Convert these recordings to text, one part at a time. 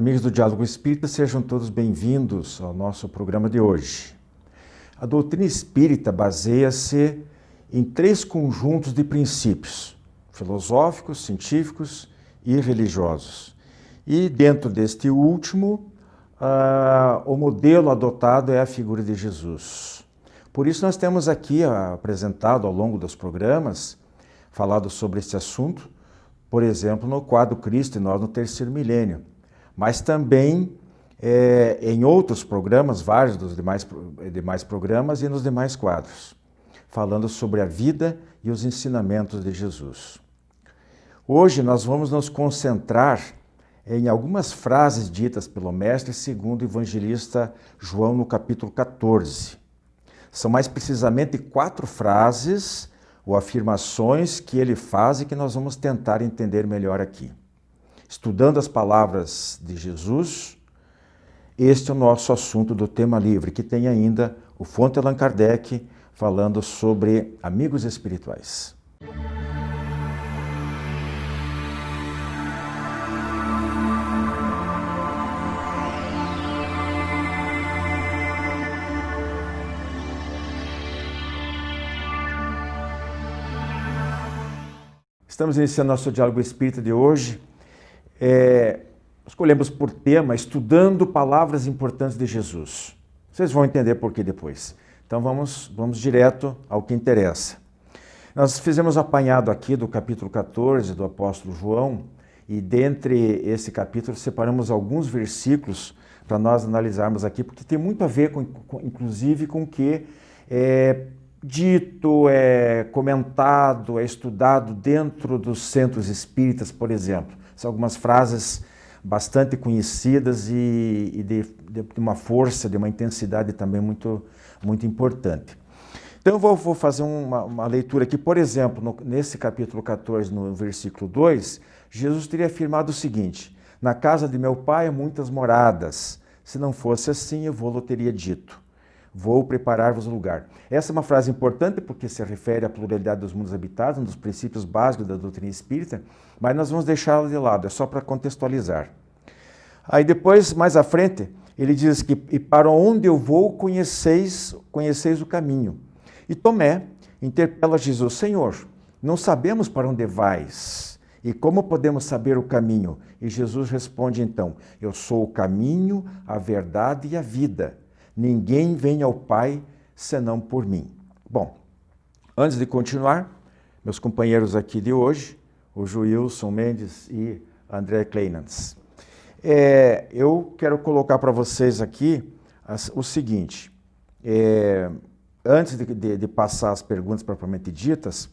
Amigos do Diálogo Espírita, sejam todos bem-vindos ao nosso programa de hoje. A doutrina espírita baseia-se em três conjuntos de princípios: filosóficos, científicos e religiosos. E dentro deste último, o modelo adotado é a figura de Jesus. Por isso nós temos aqui apresentado ao longo dos programas, falado sobre esse assunto, por exemplo, no quadro Cristo e nós no terceiro milênio. Mas também em outros programas, vários dos demais programas e nos demais quadros, falando sobre a vida e os ensinamentos de Jesus. Hoje nós vamos nos concentrar em algumas frases ditas pelo Mestre segundo o evangelista João no capítulo 14. São mais precisamente 4 frases ou afirmações que ele faz e que nós vamos tentar entender melhor aqui. Estudando as palavras de Jesus, este é o nosso assunto do tema livre, que tem ainda o Fonte Allan Kardec falando sobre amigos espirituais. Estamos iniciando nosso Diálogo Espírita de hoje. Escolhemos por tema estudando palavras importantes de Jesus. Vocês vão entender por que depois. Então vamos direto ao que interessa. Nós fizemos apanhado aqui do capítulo 14 do apóstolo João e dentre esse capítulo separamos alguns versículos para nós analisarmos aqui, porque tem muito a ver inclusive com o que é dito, é comentado, é estudado dentro dos centros espíritas, por exemplo. São algumas frases bastante conhecidas e de uma força, de uma intensidade também muito importante. Então eu vou fazer uma leitura aqui. Por exemplo, nesse capítulo 14, no versículo 2, Jesus teria afirmado o seguinte: na casa de meu pai há muitas moradas. Se não fosse assim, eu vou-lhe teria dito: vou preparar-vos lugar. Essa é uma frase importante porque se refere à pluralidade dos mundos habitados, um dos princípios básicos da doutrina espírita, mas nós vamos deixá-la de lado, é só para contextualizar. Aí depois, mais à frente, ele diz que e para onde eu vou conheceis o caminho. E Tomé interpela Jesus: Senhor, não sabemos para onde vais, e como podemos saber o caminho? E Jesus responde então: eu sou o caminho, a verdade e a vida. Ninguém vem ao Pai senão por mim. Bom, antes de continuar, meus companheiros aqui de hoje, o Joilson Mendes e André Kleinans, eu quero colocar para vocês aqui o seguinte: antes de passar as perguntas propriamente ditas,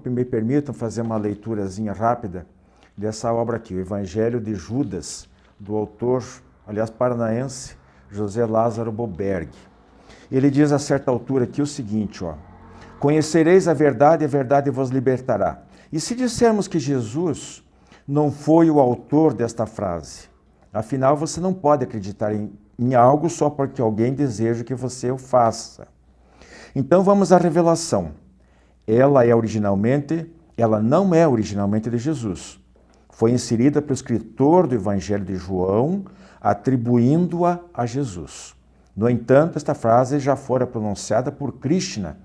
me permitam fazer uma leiturazinha rápida dessa obra aqui, o Evangelho de Judas, do autor, aliás, paranaense, José Lázaro Boberg. Ele diz a certa altura aqui o seguinte: conhecereis a verdade e a verdade vos libertará. E se dissermos que Jesus não foi o autor desta frase, afinal você não pode acreditar em algo só porque alguém deseja que você o faça. Então vamos à revelação. Ela não é originalmente de Jesus. Foi inserida pelo escritor do Evangelho de João, atribuindo-a a Jesus. No entanto, esta frase já fora pronunciada por Krishna,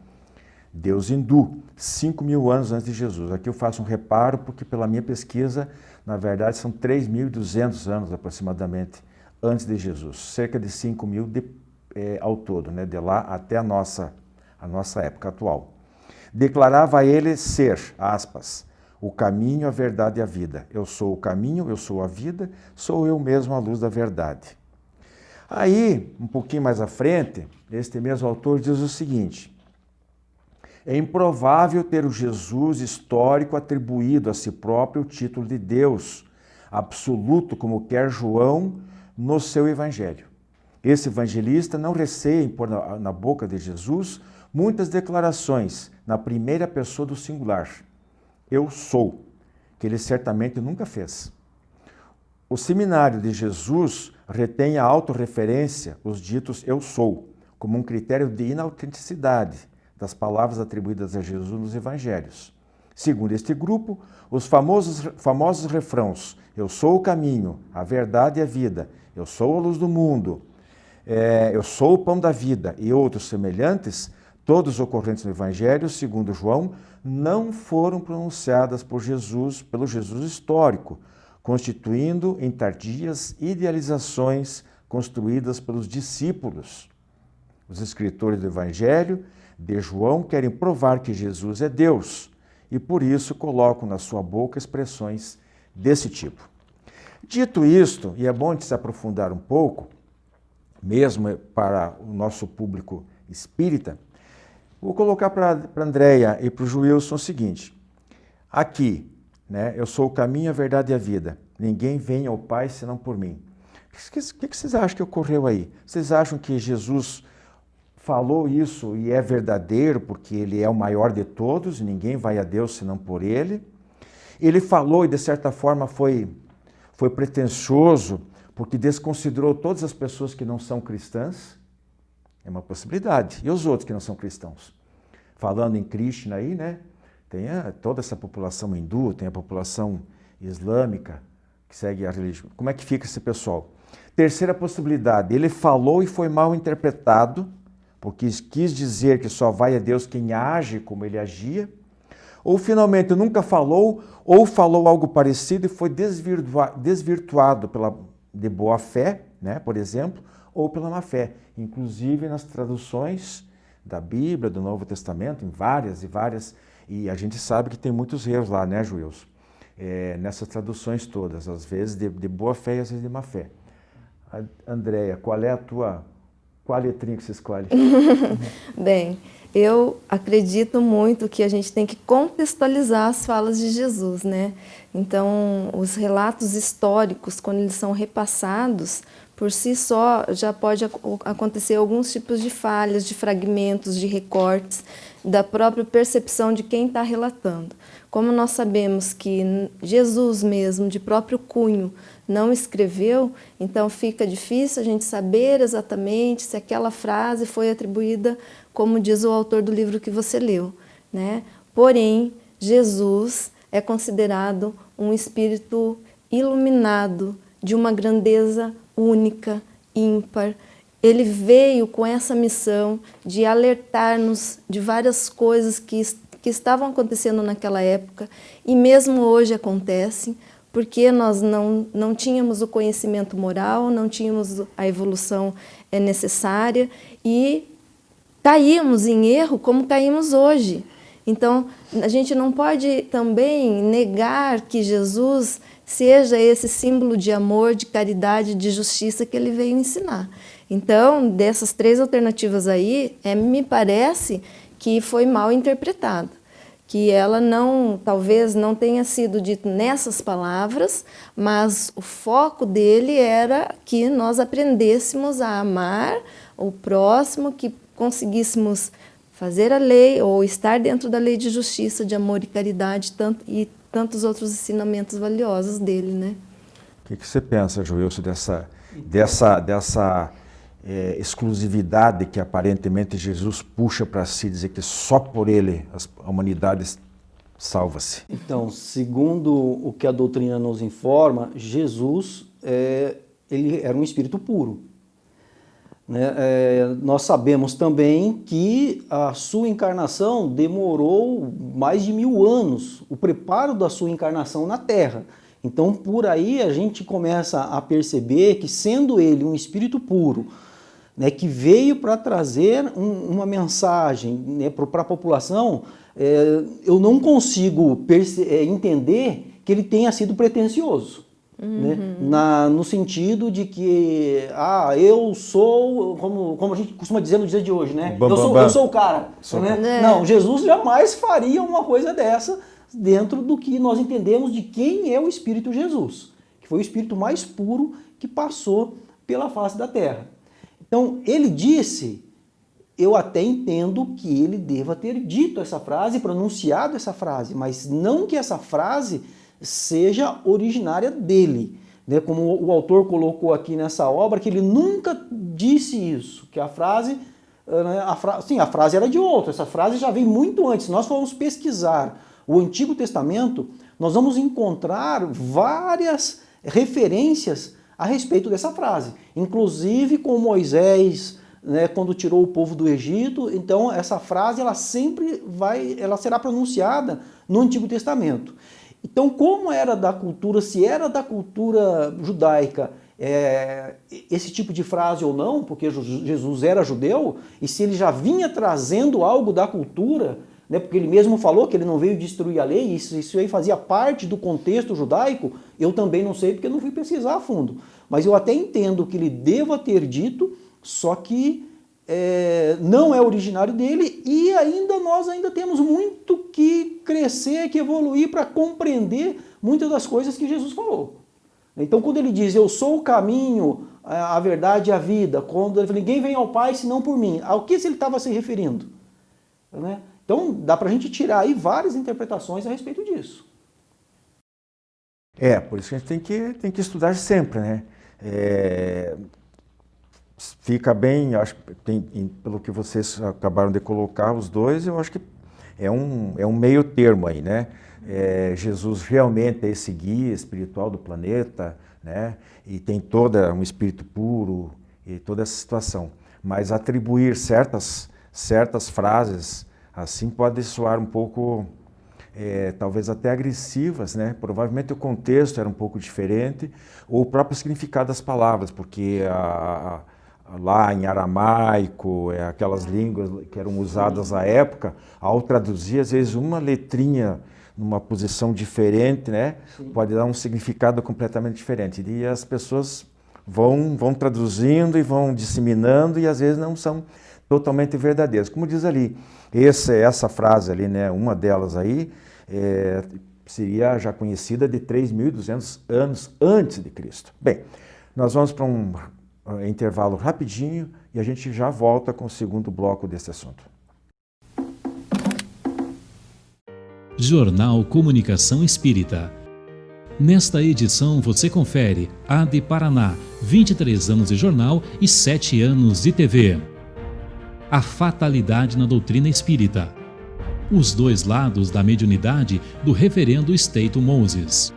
deus hindu, 5.000 anos antes de Jesus. Aqui eu faço um reparo porque pela minha pesquisa, na verdade, são 3.200 anos aproximadamente antes de Jesus. Cerca de 5.000 ao todo, né? De lá até a nossa época atual. Declarava a ele ser, aspas, o caminho, a verdade e a vida. Eu sou o caminho, eu sou a vida, sou eu mesmo a luz da verdade. Aí, um pouquinho mais à frente, este mesmo autor diz o seguinte: é improvável ter o Jesus histórico atribuído a si próprio o título de Deus absoluto, como quer João no seu Evangelho. Esse evangelista não receia impor na boca de Jesus muitas declarações na primeira pessoa do singular. Eu sou, que ele certamente nunca fez. O seminário de Jesus retém a autorreferência, os ditos eu sou, como um critério de inautenticidade das palavras atribuídas a Jesus nos evangelhos. Segundo este grupo, os famosos refrãos "Eu sou o caminho, a verdade e a vida", "Eu sou a luz do mundo", "Eu sou o pão da vida" e outros semelhantes, todos ocorrentes no Evangelho, segundo João, não foram pronunciadas por Jesus, pelo Jesus histórico, constituindo em tardias idealizações construídas pelos discípulos. Os escritores do Evangelho de João querem provar que Jesus é Deus e por isso colocam na sua boca expressões desse tipo. Dito isto, e é bom de se aprofundar um pouco, mesmo para o nosso público espírita, vou colocar para a Andréia e para o Joilson o seguinte: aqui, né, eu sou o caminho, a verdade e a vida. Ninguém vem ao Pai senão por mim. O que vocês acham que ocorreu aí? Vocês acham que Jesus falou isso e é verdadeiro porque ele é o maior de todos e ninguém vai a Deus senão por ele? Ele falou e de certa forma foi pretensioso porque desconsiderou todas as pessoas que não são cristãs? É uma possibilidade. E os outros que não são cristãos? Falando em Krishna aí, né? Tem toda essa população hindu, tem a população islâmica que segue a religião. Como é que fica esse pessoal? Terceira possibilidade, ele falou e foi mal interpretado, porque quis dizer que só vai a Deus quem age como ele agia, ou finalmente nunca falou, ou falou algo parecido e foi desvirtuado de boa fé, né, por exemplo, ou pela má fé. Inclusive nas traduções da Bíblia, do Novo Testamento, em várias e várias, e a gente sabe que tem muitos erros lá, né, Joilson? Nessas traduções todas, às vezes de boa fé e às vezes de má fé. Andréia, qual a letrinha que você escolhe? Bem, eu acredito muito que a gente tem que contextualizar as falas de Jesus, né? Então, os relatos históricos, quando eles são repassados, por si só já pode acontecer alguns tipos de falhas, de fragmentos, de recortes, da própria percepção de quem está relatando. Como nós sabemos que Jesus mesmo, de próprio cunho, não escreveu, então fica difícil a gente saber exatamente se aquela frase foi atribuída, como diz o autor do livro que você leu, né? Porém, Jesus é considerado um espírito iluminado, de uma grandeza única, ímpar. Ele veio com essa missão de alertar-nos de várias coisas que estavam acontecendo naquela época e mesmo hoje acontecem, porque nós não tínhamos o conhecimento moral, não tínhamos a evolução necessária e caímos em erro como caímos hoje. Então, a gente não pode também negar que Jesus seja esse símbolo de amor, de caridade, de justiça que ele veio ensinar. Então, dessas três alternativas aí, me parece que foi mal interpretada, que ela talvez não tenha sido dito nessas palavras, mas o foco dele era que nós aprendêssemos a amar o próximo, que conseguíssemos fazer a lei ou estar dentro da lei de justiça, de amor e caridade e tantos outros ensinamentos valiosos dele, né? O que você pensa, Joilson, dessa exclusividade que aparentemente Jesus puxa para si, dizer que só por ele a humanidade salva-se? Então, segundo o que a doutrina nos informa, Jesus ele era um espírito puro. Né? Nós sabemos também que a sua encarnação demorou mais de 1000 anos, o preparo da sua encarnação na Terra. Então, por aí a gente começa a perceber que, sendo ele um espírito puro, né, que veio para trazer uma mensagem, né, para a população, eu não consigo entender que ele tenha sido pretensioso. Né? No sentido de que eu sou, como a gente costuma dizer no dia de hoje, né? Eu sou o cara. Né? Não, Jesus jamais faria uma coisa dessa dentro do que nós entendemos de quem é o Espírito Jesus, que foi o Espírito mais puro que passou pela face da terra. Então, ele disse, eu até entendo que ele deva ter dito essa frase, pronunciado essa frase, mas não que essa frase seja originária dele, né? Como o autor colocou aqui nessa obra, que ele nunca disse isso, que a frase, sim, a frase era de outro, essa frase já vem muito antes. Se nós formos pesquisar o Antigo Testamento, nós vamos encontrar várias referências a respeito dessa frase. Inclusive com Moisés, né, quando tirou o povo do Egito, então essa frase ela será pronunciada no Antigo Testamento. Então, como era da cultura, se era da cultura judaica esse tipo de frase ou não, porque Jesus era judeu, e se ele já vinha trazendo algo da cultura, né, porque ele mesmo falou que ele não veio destruir a lei, isso aí fazia parte do contexto judaico, eu também não sei porque eu não fui pesquisar a fundo. Mas eu até entendo que ele deva ter dito, só que não é originário dele e nós ainda temos muito que crescer, que evoluir para compreender muitas das coisas que Jesus falou. Então, quando ele diz, eu sou o caminho, a verdade e a vida, quando ele fala, ninguém vem ao Pai senão por mim, ao que ele estava se referindo? Né? Então, dá para a gente tirar aí várias interpretações a respeito disso. Por isso que a gente tem que estudar sempre, né? Fica bem, acho que pelo que vocês acabaram de colocar, os dois, eu acho que é um meio termo aí, né? Jesus realmente é esse guia espiritual do planeta, né? E tem todo um espírito puro e toda essa situação. Mas atribuir certas frases assim pode soar um pouco, talvez até agressivas, né? Provavelmente o contexto era um pouco diferente, ou o próprio significado das palavras, porque lá em aramaico, aquelas línguas que eram usadas à época, ao traduzir, às vezes uma letrinha numa posição diferente, né? Pode dar um significado completamente diferente. E as pessoas vão traduzindo e vão disseminando e às vezes não são totalmente verdadeiras. Como diz ali, essa frase ali, né? Uma delas aí, seria já conhecida de 3.200 anos antes de Cristo. Bem, nós vamos para um intervalo rapidinho e a gente já volta com o segundo bloco desse assunto. Jornal Comunicação Espírita. Nesta edição você confere AD Paraná, 23 anos de jornal e 7 anos de TV. A fatalidade na doutrina espírita. Os dois lados da mediunidade do reverendo Staton Moses.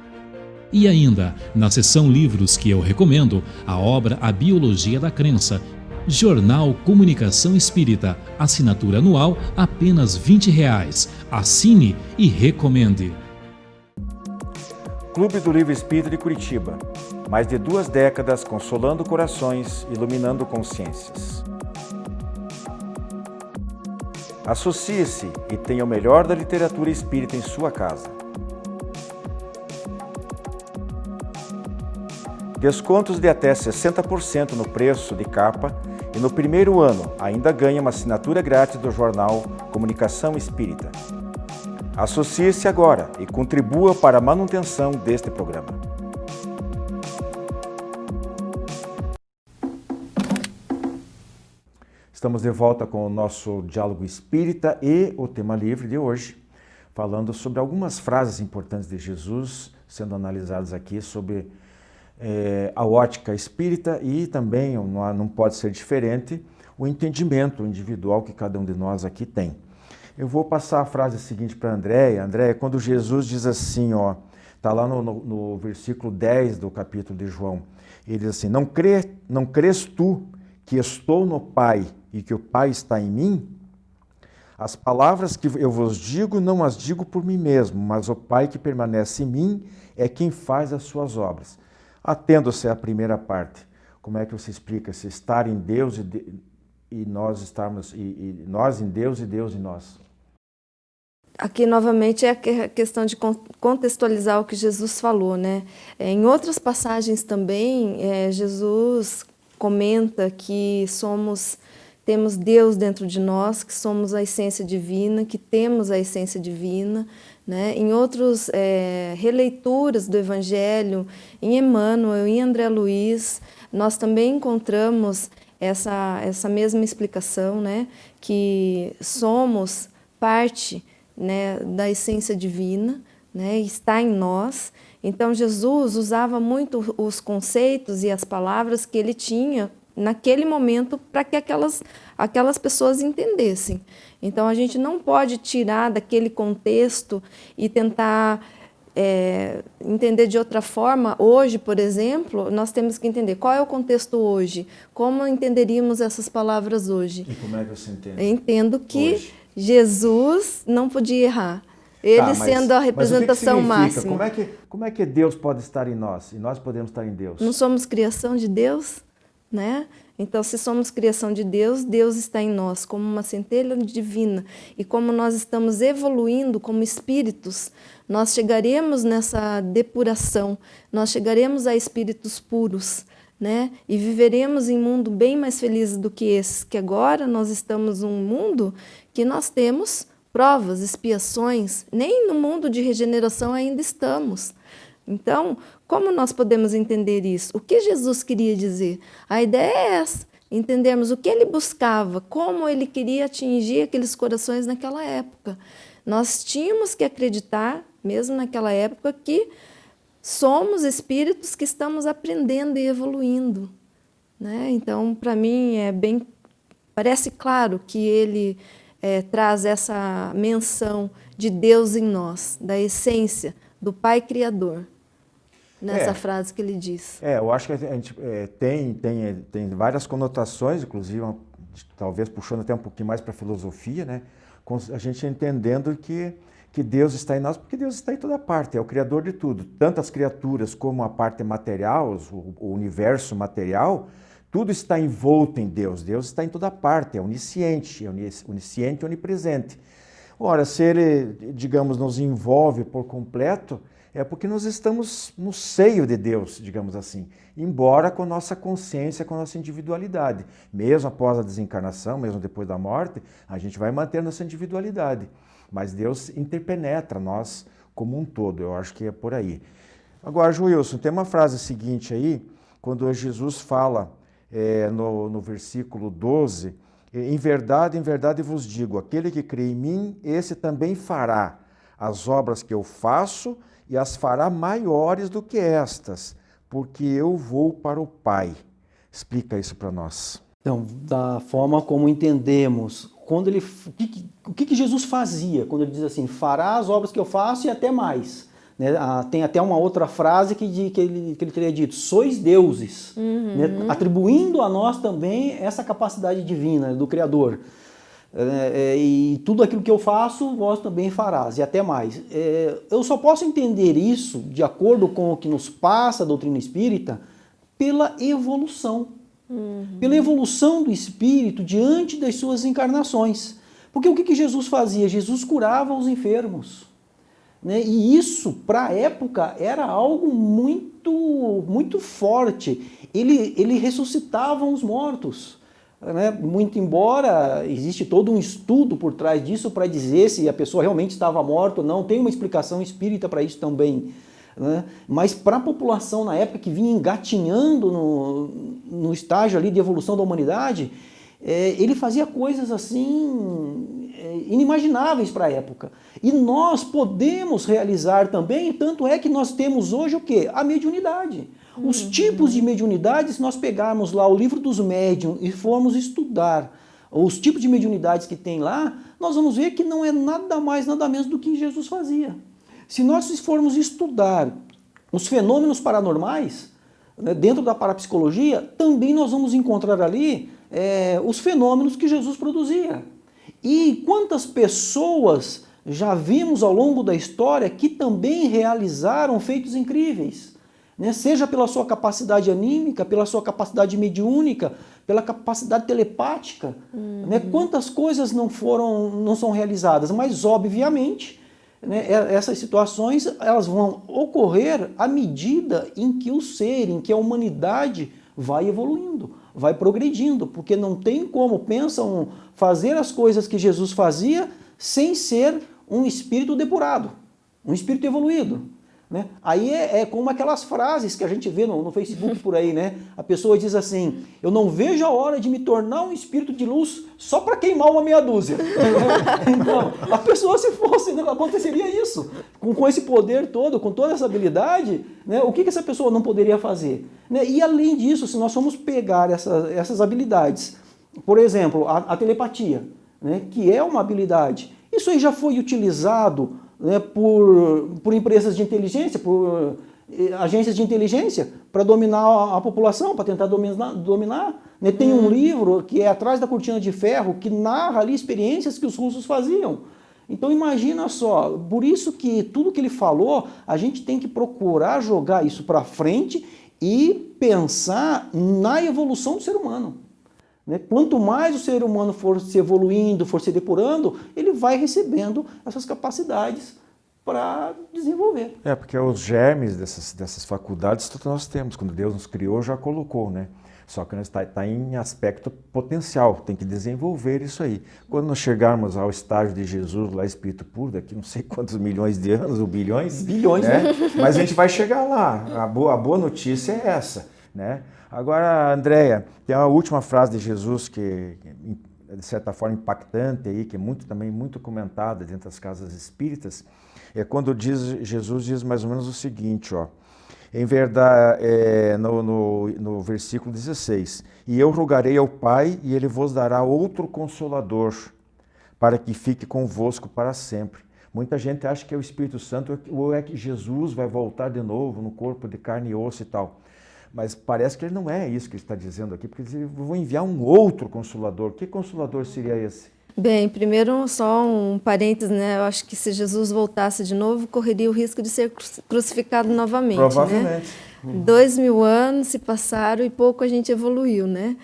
E ainda, na seção livros que eu recomendo, a obra A Biologia da Crença, Jornal Comunicação Espírita, assinatura anual apenas R$20. Assine e recomende. Clube do Livro Espírita de Curitiba. Mais de 2 décadas consolando corações, iluminando consciências. Associe-se e tenha o melhor da literatura espírita em sua casa. Descontos de até 60% no preço de capa e no primeiro ano ainda ganha uma assinatura grátis do jornal Comunicação Espírita. Associe-se agora e contribua para a manutenção deste programa. Estamos de volta com o nosso Diálogo Espírita e o tema livre de hoje, falando sobre algumas frases importantes de Jesus, sendo analisadas aqui sobre a ótica espírita e também, não pode ser diferente, o entendimento individual que cada um de nós aqui tem. Eu vou passar a frase seguinte para a Andréia. Andréia, quando Jesus diz assim, está lá no versículo 10 do capítulo de João, ele diz assim, não crês tu que estou no Pai e que o Pai está em mim? As palavras que eu vos digo, não as digo por mim mesmo, mas o Pai que permanece em mim é quem faz as suas obras. Atendo-se à primeira parte. Como é que você explica se estar em Deus e nós estarmos, e nós em Deus e Deus em nós? Aqui, novamente, é a questão de contextualizar o que Jesus falou, né? Em outras passagens também, Jesus comenta que temos Deus dentro de nós, que somos a essência divina, que temos a essência divina, né? Em outras releituras do Evangelho, em Emmanuel, em André Luiz, nós também encontramos essa mesma explicação, né? Que somos parte, né, da essência divina, né? Está em nós. Então, Jesus usava muito os conceitos e as palavras que ele tinha naquele momento para que aquelas pessoas entendessem. Então a gente não pode tirar daquele contexto e tentar entender de outra forma. Hoje, por exemplo, nós temos que entender qual é o contexto hoje, como entenderíamos essas palavras hoje. E como é que você entende? Eu entendo que hoje? Jesus não podia errar. Ele sendo a representação máxima. Como é que Deus pode estar em nós e nós podemos estar em Deus? Não somos criação de Deus, né? Então, se somos criação de Deus, Deus está em nós como uma centelha divina. E como nós estamos evoluindo como espíritos, nós chegaremos nessa depuração, nós chegaremos a espíritos puros, né? E viveremos em um mundo bem mais feliz do que esse, que agora nós estamos num mundo que nós temos provas, expiações, nem no mundo de regeneração ainda estamos. Então, como nós podemos entender isso? O que Jesus queria dizer? A ideia é essa, entendermos o que ele buscava, como ele queria atingir aqueles corações naquela época. Nós tínhamos que acreditar, mesmo naquela época, que somos espíritos que estamos aprendendo e evoluindo, né? Então, para mim, parece claro que ele traz essa menção de Deus em nós, da essência do Pai Criador, nessa frase que ele diz. Eu acho que a gente tem várias conotações, inclusive, talvez puxando até um pouquinho mais para a filosofia, né? A gente entendendo que Deus está em nós, porque Deus está em toda parte, é o Criador de tudo. Tanto as criaturas como a parte material, o universo material, tudo está envolto em Deus. Deus está em toda parte, é onisciente e onipresente. Ora, se ele, digamos, nos envolve por completo, é porque nós estamos no seio de Deus, digamos assim, embora com nossa consciência, com nossa individualidade. Mesmo após a desencarnação, mesmo depois da morte, a gente vai manter nossa individualidade. Mas Deus interpenetra nós como um todo, eu acho que é por aí. Agora, Joilson, tem uma frase seguinte aí, quando Jesus fala no versículo 12, em verdade vos digo, aquele que crê em mim, esse também fará as obras que eu faço e as fará maiores do que estas, porque eu vou para o Pai. Explica isso para nós. Então, da forma como entendemos, o que Jesus fazia quando ele diz assim, fará as obras que eu faço e até mais. Né? Tem até uma outra frase que ele teria dito, sois deuses, né? Atribuindo a nós também essa capacidade divina do Criador. E tudo aquilo que eu faço, vós também farás, e até mais. Eu só posso entender isso, de acordo com o que nos passa a doutrina espírita, pela evolução. Pela evolução do espírito diante das suas encarnações. Porque o que Jesus fazia? Jesus curava os enfermos. Né? E isso, para a época, era algo muito, muito forte. Ele ressuscitava os mortos. Né? Muito embora existe todo um estudo por trás disso para dizer se a pessoa realmente estava morta ou não, tem uma explicação espírita para isso também. Né? Mas para a população na época que vinha engatinhando no estágio ali de evolução da humanidade, ele fazia coisas assim inimagináveis para a época. E nós podemos realizar também, tanto é que nós temos hoje o quê? A mediunidade. Os tipos de mediunidade, se nós pegarmos lá o livro dos médiuns e formos estudar os tipos de mediunidades que tem lá, nós vamos ver que não é nada mais, nada menos do que Jesus fazia. Se nós formos estudar os fenômenos paranormais, né, dentro da parapsicologia, também nós vamos encontrar ali os fenômenos que Jesus produzia. E quantas pessoas já vimos ao longo da história que também realizaram feitos incríveis, né? Seja pela sua capacidade anímica, pela sua capacidade mediúnica, pela capacidade telepática. Né? Quantas coisas não são realizadas, mas obviamente, né, essas situações elas vão ocorrer à medida em que o ser, em que a humanidade vai evoluindo, vai progredindo, porque não tem como, pensam, fazer as coisas que Jesus fazia sem ser um espírito depurado, um espírito evoluído. Né? Aí é como aquelas frases que a gente vê no Facebook por aí, né? A pessoa diz assim, eu não vejo a hora de me tornar um espírito de luz só para queimar uma meia dúzia. Então, a pessoa, se fosse, não aconteceria isso. Com esse poder todo, com toda essa habilidade, né? O que essa pessoa não poderia fazer? Né? E além disso, se nós formos pegar essas habilidades, por exemplo, a telepatia, né, que é uma habilidade. Isso aí já foi utilizado, né, por empresas de inteligência, por agências de inteligência, para dominar a população, para tentar dominar. Né? Tem um livro que é Atrás da Cortina de Ferro, que narra ali experiências que os russos faziam. Então imagina só, por isso que tudo que ele falou, a gente tem que procurar jogar isso para frente e pensar na evolução do ser humano. Né? Quanto mais o ser humano for se evoluindo, for se depurando, ele vai recebendo essas capacidades para desenvolver. Porque os germes dessas faculdades todos nós temos. Quando Deus nos criou, já colocou, né? Só que está em aspecto potencial, tem que desenvolver isso aí. Quando nós chegarmos ao estágio de Jesus, lá Espírito Puro, daqui não sei quantos milhões de anos, ou bilhões. Bilhões, né? Mas a gente vai chegar lá. A boa notícia é essa, né? Agora, Andréia, tem uma última frase de Jesus que, de certa forma, impactante aí, que é também muito comentada dentro das casas espíritas, é quando Jesus diz mais ou menos o seguinte, ó, em verdade, no versículo 16, e eu rogarei ao Pai e ele vos dará outro Consolador, para que fique convosco para sempre. Muita gente acha que é o Espírito Santo ou é que Jesus vai voltar de novo no corpo de carne e osso e tal. Mas parece que ele não é isso que ele está dizendo aqui, porque ele vai enviar um outro Consolador. Que Consolador seria esse? Bem, primeiro só um parênteses, né? Eu acho que se Jesus voltasse de novo, correria o risco de ser crucificado novamente. Provavelmente. Né? 2000 anos se passaram e pouco a gente evoluiu, né?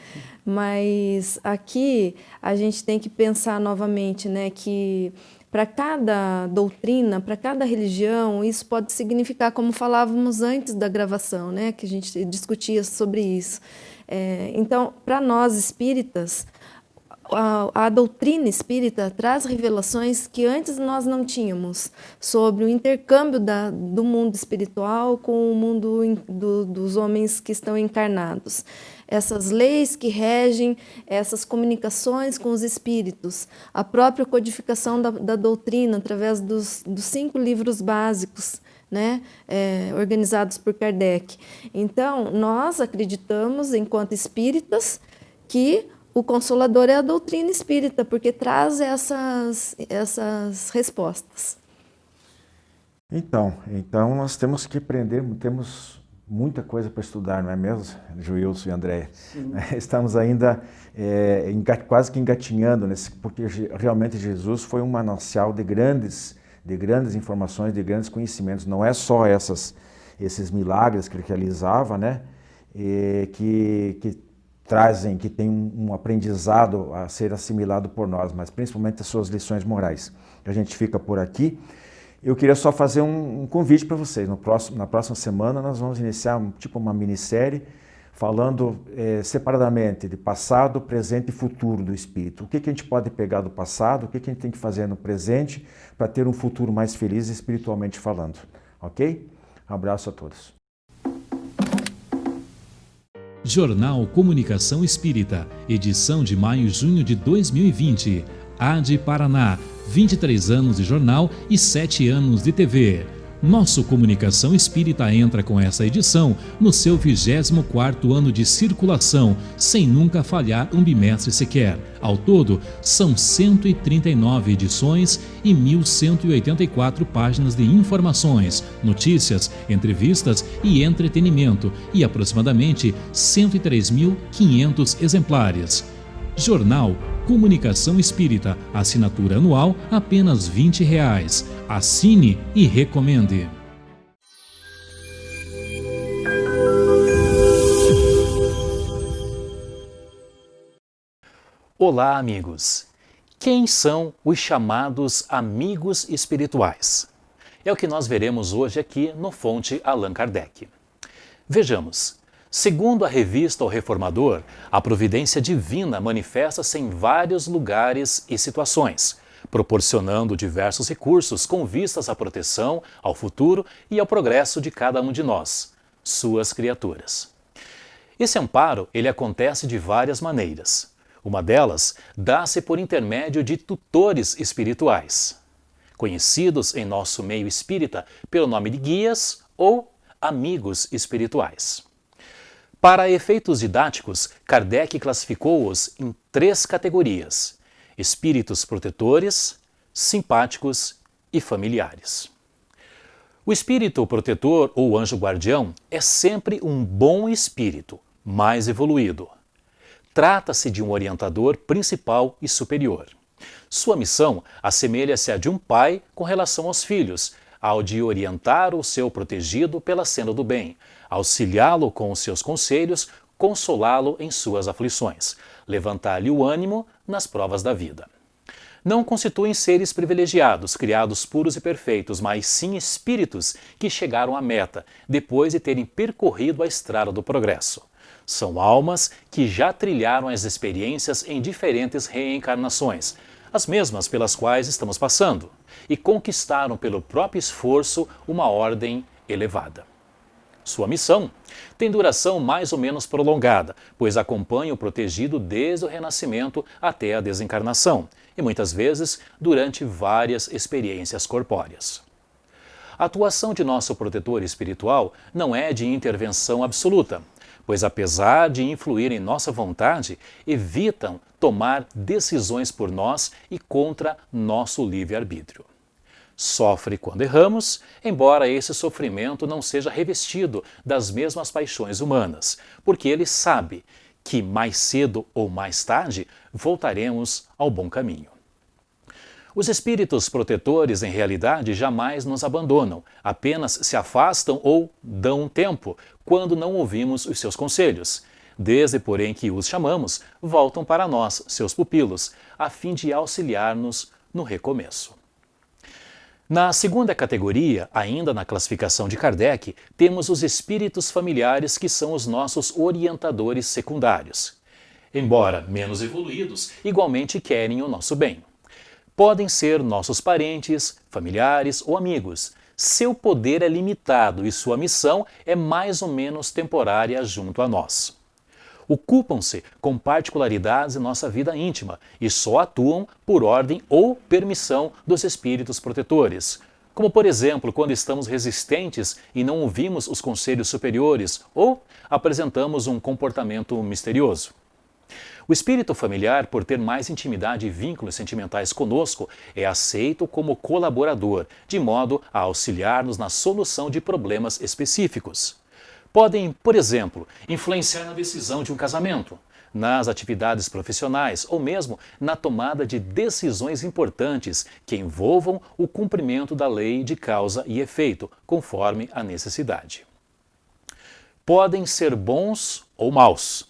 Mas aqui a gente tem que pensar novamente, né? Que para cada doutrina, para cada religião, isso pode significar, como falávamos antes da gravação, né? Que a gente discutia sobre isso. Então, para nós espíritas, a doutrina espírita traz revelações que antes nós não tínhamos sobre o intercâmbio do mundo espiritual com o mundo dos homens que estão encarnados. Essas leis que regem essas comunicações com os espíritos, a própria codificação da doutrina através dos 5 livros básicos, né, organizados por Kardec. Então, nós acreditamos, enquanto espíritas, que o Consolador é a doutrina espírita, porque traz essas respostas. Então nós temos que aprender, temos muita coisa para estudar, não é mesmo, Joilson e Andréia? Estamos ainda quase que engatinhando, porque realmente Jesus foi um manancial de grandes informações, de grandes conhecimentos. Não é só esses milagres que ele realizava, né? Que tem um aprendizado a ser assimilado por nós, mas principalmente as suas lições morais. A gente fica por aqui. Eu queria só fazer um convite para vocês. Na próxima semana nós vamos iniciar uma minissérie falando separadamente de passado, presente e futuro do espírito. O que a gente pode pegar do passado, o que a gente tem que fazer no presente para ter um futuro mais feliz espiritualmente falando. Ok? Um abraço a todos. Jornal Comunicação Espírita, edição de maio e junho de 2020. AD Paraná, 23 anos de jornal e 7 anos de TV. Nosso Comunicação Espírita entra com essa edição no seu 24º ano de circulação, sem nunca falhar um bimestre sequer. Ao todo, são 139 edições e 1.184 páginas de informações, notícias, entrevistas e entretenimento, e aproximadamente 103.500 exemplares. Jornal Comunicação Espírita, assinatura anual apenas R$20. Assine e recomende. Olá, amigos! Quem são os chamados amigos espirituais? É o que nós veremos hoje aqui no Fonte Allan Kardec. Vejamos. Segundo a revista O Reformador, a providência divina manifesta-se em vários lugares e situações, proporcionando diversos recursos com vistas à proteção, ao futuro e ao progresso de cada um de nós, suas criaturas. Esse amparo, ele acontece de várias maneiras. Uma delas dá-se por intermédio de tutores espirituais, conhecidos em nosso meio espírita pelo nome de guias ou amigos espirituais. Para efeitos didáticos, Kardec classificou-os em 3 categorias. espíritos protetores, simpáticos e familiares. O espírito protetor ou anjo guardião é sempre um bom espírito, mais evoluído. Trata-se de um orientador principal e superior. Sua missão assemelha-se à de um pai com relação aos filhos, ao de orientar o seu protegido pela senda do bem, auxiliá-lo com os seus conselhos, consolá-lo em suas aflições, levantar-lhe o ânimo nas provas da vida. Não constituem seres privilegiados, criados puros e perfeitos, mas sim espíritos que chegaram à meta, depois de terem percorrido a estrada do progresso. São almas que já trilharam as experiências em diferentes reencarnações, as mesmas pelas quais estamos passando, e conquistaram pelo próprio esforço uma ordem elevada. Sua missão tem duração mais ou menos prolongada, pois acompanha o protegido desde o renascimento até a desencarnação, e muitas vezes durante várias experiências corpóreas. A atuação de nosso protetor espiritual não é de intervenção absoluta, pois apesar de influir em nossa vontade, evitam tomar decisões por nós e contra nosso livre-arbítrio. Sofre quando erramos, embora esse sofrimento não seja revestido das mesmas paixões humanas, porque ele sabe que mais cedo ou mais tarde voltaremos ao bom caminho. Os espíritos protetores, em realidade, jamais nos abandonam, apenas se afastam ou dão um tempo, quando não ouvimos os seus conselhos. Desde, porém, que os chamamos, voltam para nós, seus pupilos, a fim de auxiliar-nos no recomeço. Na segunda categoria, ainda na classificação de Kardec, temos os espíritos familiares, que são os nossos orientadores secundários. Embora menos evoluídos, igualmente querem o nosso bem. Podem ser nossos parentes, familiares ou amigos. Seu poder é limitado e sua missão é mais ou menos temporária junto a nós. Ocupam-se com particularidades em nossa vida íntima e só atuam por ordem ou permissão dos espíritos protetores, como por exemplo quando estamos resistentes e não ouvimos os conselhos superiores ou apresentamos um comportamento misterioso. O espírito familiar, por ter mais intimidade e vínculos sentimentais conosco, é aceito como colaborador, de modo a auxiliar-nos na solução de problemas específicos. Podem, por exemplo, influenciar na decisão de um casamento, nas atividades profissionais ou mesmo na tomada de decisões importantes que envolvam o cumprimento da lei de causa e efeito, conforme a necessidade. Podem ser bons ou maus,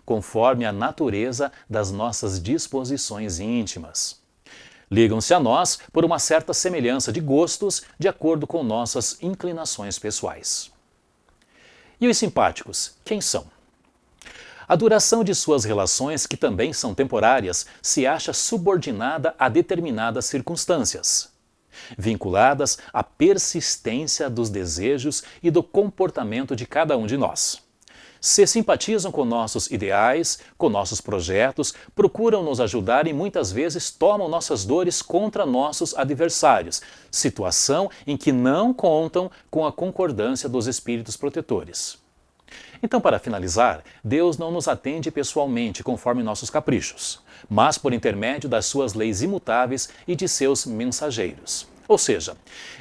conforme a natureza das nossas disposições íntimas. Ligam-se a nós por uma certa semelhança de gostos de acordo com nossas inclinações pessoais. E os simpáticos, quem são? A duração de suas relações, que também são temporárias, se acha subordinada a determinadas circunstâncias, vinculadas à persistência dos desejos e do comportamento de cada um de nós. Se simpatizam com nossos ideais, com nossos projetos, procuram nos ajudar e muitas vezes tomam nossas dores contra nossos adversários, situação em que não contam com a concordância dos espíritos protetores. Então, para finalizar, Deus não nos atende pessoalmente conforme nossos caprichos, mas por intermédio das suas leis imutáveis e de seus mensageiros. Ou seja,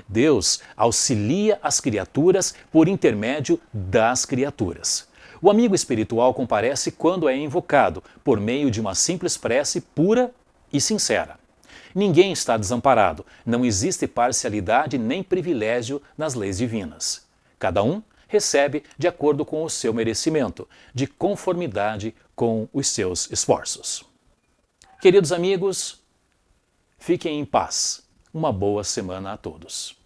Deus auxilia as criaturas por intermédio das criaturas. O amigo espiritual comparece quando é invocado, por meio de uma simples prece pura e sincera. Ninguém está desamparado, não existe parcialidade nem privilégio nas leis divinas. Cada um recebe de acordo com o seu merecimento, de conformidade com os seus esforços. Queridos amigos, fiquem em paz. Uma boa semana a todos.